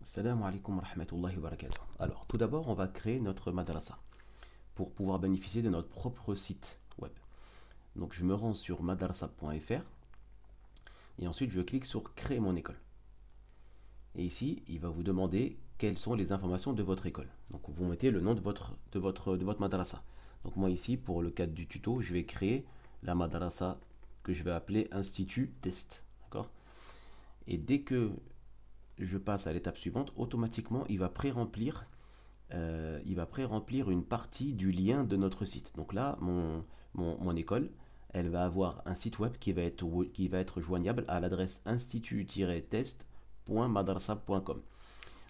Salam alaikum wa rahmatullahi wa barakatuh. Alors, tout d'abord, on va créer notre madrasa pour pouvoir bénéficier de notre propre site web. Donc, je me rends sur madrasa.fr et ensuite je clique sur créer mon école. Et ici, il va vous demander quelles sont les informations de votre école. Donc, vous mettez le nom de votre madrasa. Donc, moi ici, pour le cadre du tuto, je vais créer la madrasa que je vais appeler Institut Test. D'accord? Et dès que je passe à l'étape suivante, automatiquement, il va pré-remplir une partie du lien de notre site. Donc là, mon école, elle va avoir un site web qui va être joignable à l'adresse institut-test.madrasa.com.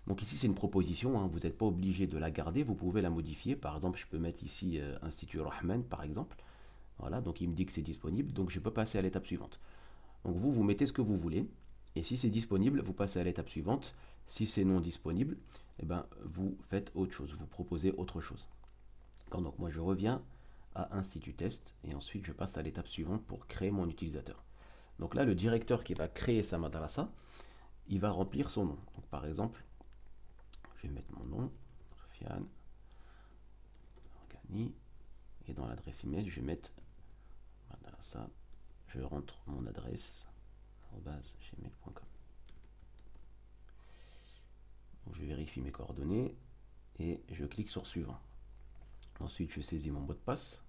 Donc ici, c'est une proposition, hein, vous n'êtes pas obligé de la garder, vous pouvez la modifier. Par exemple, je peux mettre ici Institut Rahman, par exemple. Voilà, donc il me dit que c'est disponible, donc je peux passer à l'étape suivante. Donc vous mettez ce que vous voulez. Et si c'est disponible, vous passez à l'étape suivante. Si c'est non disponible, eh ben, vous faites autre chose, vous proposez autre chose. Donc moi je reviens à Institut Test et ensuite je passe à l'étape suivante pour créer mon utilisateur. Donc là, le directeur qui va créer sa madrasa, il va remplir son nom. Donc par exemple, je vais mettre mon nom, Sofiane Organi, et dans l'adresse email, je vais mettre madrasa, je rentre mon adresse, gmail.com. Je vérifie mes coordonnées et je clique sur suivant. Ensuite, je saisis mon mot de passe.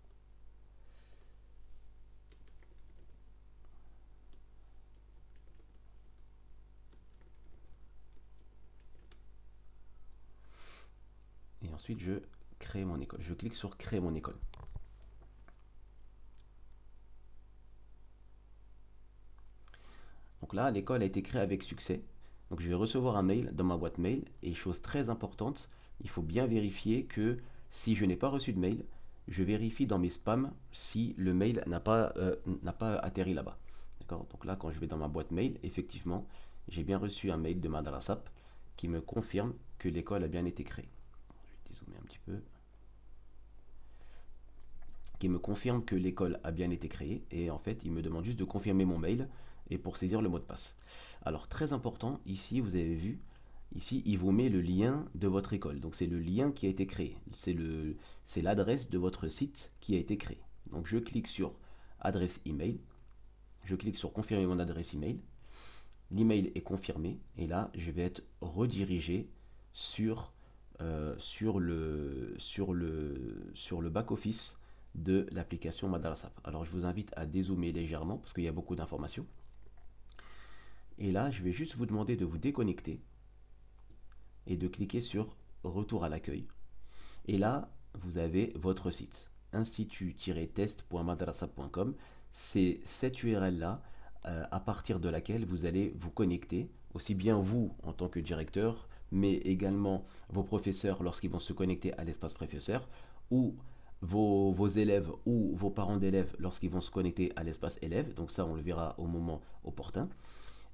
Et ensuite, je crée mon école. Je clique sur créer mon école. Donc là, l'école a été créée avec succès. Donc je vais recevoir un mail dans ma boîte mail. Et chose très importante, il faut bien vérifier que si je n'ai pas reçu de mail, je vérifie dans mes spams si le mail n'a pas atterri là-bas. D'accord? Donc là, quand je vais dans ma boîte mail, effectivement, j'ai bien reçu un mail de Madrasap qui me confirme que l'école a bien été créée. Je vais dézoomer un petit peu. Qui me confirme que l'école a bien été créée. Et en fait, il me demande juste de confirmer mon mail et pour saisir le mot de passe. Alors très important, ici vous avez vu, ici il vous met le lien de votre école. Donc c'est le lien qui a été créé, c'est l'adresse de votre site qui a été créé. Donc je clique sur adresse email, je clique sur confirmer mon adresse email, l'email est confirmé et là je vais être redirigé sur le back office de l'application Madrasap. Alors je vous invite à dézoomer légèrement parce qu'il y a beaucoup d'informations. Et là, je vais juste vous demander de vous déconnecter et de cliquer sur Retour à l'accueil. Et là, vous avez votre site, institut-test.madrasa.com. C'est cette URL-là à partir de laquelle vous allez vous connecter, aussi bien vous en tant que directeur, mais également vos professeurs lorsqu'ils vont se connecter à l'espace professeur, ou vos élèves ou vos parents d'élèves lorsqu'ils vont se connecter à l'espace élève. Donc ça, on le verra au moment opportun.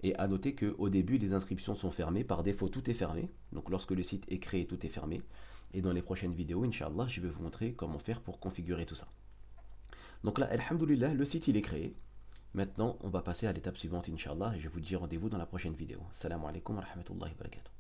Et à noter qu'au début, les inscriptions sont fermées. Par défaut, tout est fermé. Donc lorsque le site est créé, tout est fermé. Et dans les prochaines vidéos, Inch'Allah, je vais vous montrer comment faire pour configurer tout ça. Donc là, alhamdoulilah, le site il est créé. Maintenant, on va passer à l'étape suivante, Inch'Allah. Et je vous dis rendez-vous dans la prochaine vidéo. Salam alaikum wa rahmatullahi wa barakatuh.